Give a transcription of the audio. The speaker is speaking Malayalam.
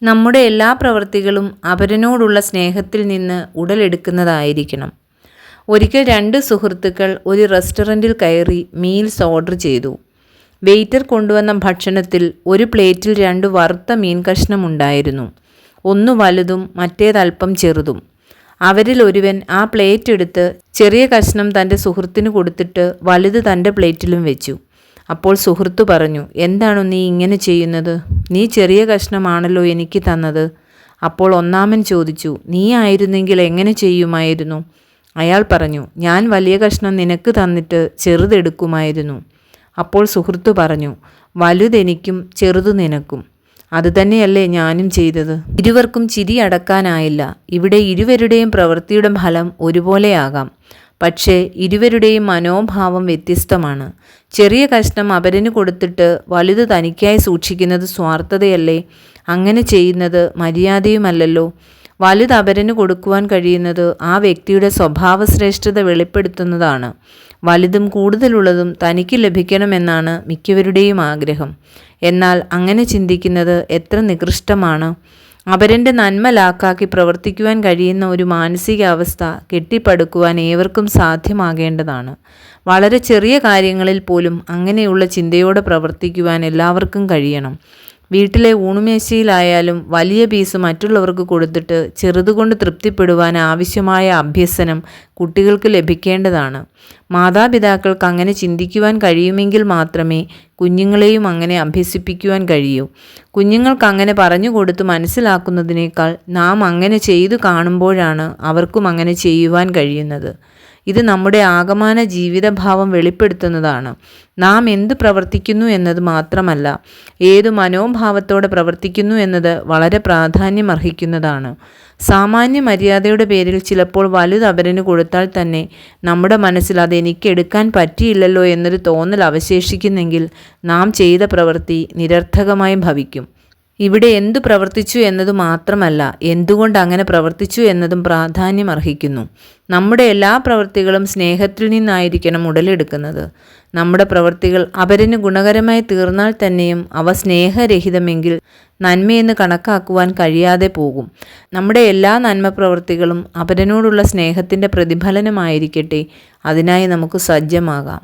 നമ്മുടെ എല്ലാ പ്രവൃത്തികളും അപരനോടുള്ള സ്നേഹത്തിൽ നിന്ന് ഉടലെടുക്കുന്നതായിരിക്കണം. ഒരിക്കൽ 2 സുഹൃത്തുക്കൾ ഒരു റെസ്റ്റോറൻറ്റിൽ കയറി മീൽസ് ഓർഡർ ചെയ്തു. വെയിറ്റർ കൊണ്ടുവന്ന ഭക്ഷണത്തിൽ ഒരു പ്ലേറ്റിൽ 2 വറുത്ത മീൻ കഷ്ണമുണ്ടായിരുന്നു. ഒന്ന് വലുതും മറ്റേതല്പം ചെറുതും. അവരിൽ ഒരുവൻ ആ പ്ലേറ്റ് എടുത്ത് ചെറിയ കഷ്ണം തൻ്റെ സുഹൃത്തിന് കൊടുത്തിട്ട് വലുത് തൻ്റെ പ്ലേറ്റിലും വെച്ചു. അപ്പോൾ സുഹൃത്ത് പറഞ്ഞു, "എന്താണു നീ ഇങ്ങനെ ചെയ്യുന്നത്? നീ ചെറിയ കഷ്ണമാണല്ലോ എനിക്ക് തന്നത്." അപ്പോൾ ഒന്നാമൻ ചോദിച്ചു, "നീ ആയിരുന്നെങ്കിൽ എങ്ങനെ ചെയ്യുമായിരുന്നു?" അയാൾ പറഞ്ഞു, "ഞാൻ വലിയ കഷ്ണം നിനക്ക് തന്നിട്ട് ചെറുതെടുക്കുമായിരുന്നു." അപ്പോൾ സുഹൃത്ത് പറഞ്ഞു, "വലുതെനിക്കും ചെറുത് നിനക്കും. അതുതന്നെയല്ലേ ഞാനും ചെയ്തത്." ഇരുവർക്കും ചിരി അടക്കാനായില്ല. ഇവിടെ ഇരുവരുടെയും പ്രവൃത്തിയുടെ ഫലം ഒരുപോലെയാകാം, പക്ഷേ ഇരുവരുടെയും മനോഭാവം വ്യത്യസ്തമാണ്. ചെറിയ കഷ്ണം അപരന് കൊടുത്തിട്ട് വലുത് തനിക്കായി സൂക്ഷിക്കുന്നത് സ്വാർത്ഥതയല്ലേ? അങ്ങനെ ചെയ്യുന്നത് മര്യാദയുമല്ലല്ലോ. വലുത് അപരന് കൊടുക്കുവാൻ കഴിയുന്നത് ആ വ്യക്തിയുടെ സ്വഭാവശ്രേഷ്ഠത വെളിപ്പെടുത്തുന്നതാണ്. വലുതും കൂടുതലുള്ളതും തനിക്ക് ലഭിക്കണമെന്നാണ് മിക്കവരുടെയും ആഗ്രഹം. എന്നാൽ അങ്ങനെ ചിന്തിക്കുന്നത് എത്ര നികൃഷ്ടമാണ്. അപരൻ്റെ നന്മ ലാക്കാക്കി പ്രവർത്തിക്കുവാൻ കഴിയുന്ന ഒരു മാനസികാവസ്ഥ കെട്ടിപ്പടുക്കുവാൻ ഏവർക്കും സാധ്യമാകേണ്ടതാണ്. വളരെ ചെറിയ കാര്യങ്ങളിൽ പോലും അങ്ങനെയുള്ള ചിന്തയോടെ പ്രവർത്തിക്കുവാൻ എല്ലാവർക്കും കഴിയണം. വീട്ടിലെ ഊണുമേശയിലായാലും വലിയ പീസ് മറ്റുള്ളവർക്ക് കൊടുത്തിട്ട് ചെറുതുകൊണ്ട് തൃപ്തിപ്പെടുവാൻ ആവശ്യമായ അഭ്യസനം കുട്ടികൾക്ക് ലഭിക്കേണ്ടതാണ്. മാതാപിതാക്കൾക്ക് അങ്ങനെ ചിന്തിക്കുവാൻ കഴിയുമെങ്കിൽ മാത്രമേ കുഞ്ഞുങ്ങളെയും അങ്ങനെ അഭ്യസിപ്പിക്കുവാൻ കഴിയൂ. കുഞ്ഞുങ്ങൾക്ക് അങ്ങനെ പറഞ്ഞു കൊടുത്ത് മനസ്സിലാക്കുന്നതിനേക്കാൾ നാം അങ്ങനെ ചെയ്തു കാണുമ്പോഴാണ് അവർക്കും അങ്ങനെ ചെയ്യുവാൻ കഴിയുന്നത്. ഇത് നമ്മുടെ ആകമാന ജീവിതഭാവം വെളിപ്പെടുത്തുന്നതാണ്. നാം എന്ത് പ്രവർത്തിക്കുന്നു എന്നത് മാത്രമല്ല, ഏതു മനോഭാവത്തോടെ പ്രവർത്തിക്കുന്നു എന്നത് വളരെ പ്രാധാന്യമർഹിക്കുന്നതാണ്. സാമാന്യ മര്യാദയുടെ പേരിൽ ചിലപ്പോൾ വലുത് അപരന് കൊടുത്താൽ തന്നെ നമ്മുടെ മനസ്സിൽ അത് എനിക്ക് എടുക്കാൻ പറ്റിയില്ലല്ലോ എന്നൊരു തോന്നൽ അവശേഷിക്കുന്നെങ്കിൽ നാം ചെയ്ത പ്രവൃത്തി നിരർത്ഥകമായി ഭവിക്കും. ഇവിടെ എന്തു പ്രവർത്തിച്ചു എന്നത് മാത്രമല്ല, എന്തുകൊണ്ട് അങ്ങനെ പ്രവർത്തിച്ചു എന്നതും പ്രാധാന്യമർഹിക്കുന്നു. നമ്മുടെ എല്ലാ പ്രവൃത്തികളും സ്നേഹത്തിൽ നിന്നായിരിക്കണം ഉടലെടുക്കുന്നത്. നമ്മുടെ പ്രവൃത്തികൾ അപരന് ഗുണകരമായി തീർന്നാൽ തന്നെയും അവ സ്നേഹരഹിതമെങ്കിൽ നന്മയെന്ന് കണക്കാക്കുവാൻ കഴിയാതെ പോകും. നമ്മുടെ എല്ലാ നന്മ പ്രവൃത്തികളും അപരനോടുള്ള സ്നേഹത്തിൻ്റെ പ്രതിഫലനമായിരിക്കട്ടെ. അതിനായി നമുക്ക് സജ്ജമാകാം.